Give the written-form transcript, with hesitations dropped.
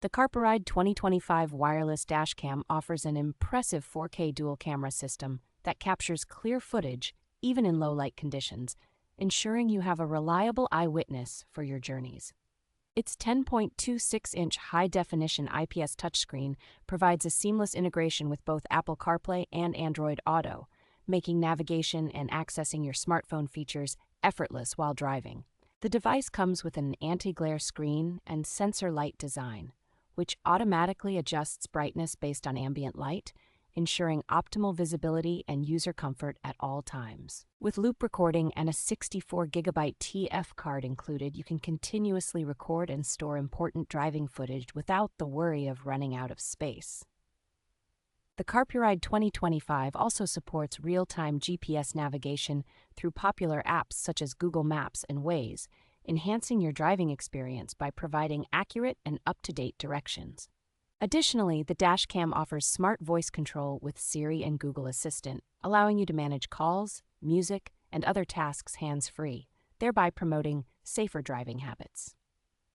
The Carpuride 2025 wireless dashcam offers an impressive 4K dual camera system that captures clear footage even in low light conditions, ensuring you have a reliable eyewitness for your journeys. Its 10.26-inch high-definition IPS touchscreen provides a seamless integration with both Apple CarPlay and Android Auto, making navigation and accessing your smartphone features effortless while driving. The device comes with an anti-glare screen and sensor light design, which automatically adjusts brightness based on ambient light, ensuring optimal visibility and user comfort at all times. With loop recording and a 64 GB TF card included, you can continuously record and store important driving footage without the worry of running out of space. The Carpuride 2025 also supports real-time GPS navigation through popular apps such as Google Maps and Waze, enhancing your driving experience by providing accurate and up-to-date directions. Additionally, the dashcam offers smart voice control with Siri and Google Assistant, allowing you to manage calls, music, and other tasks hands-free, thereby promoting safer driving habits.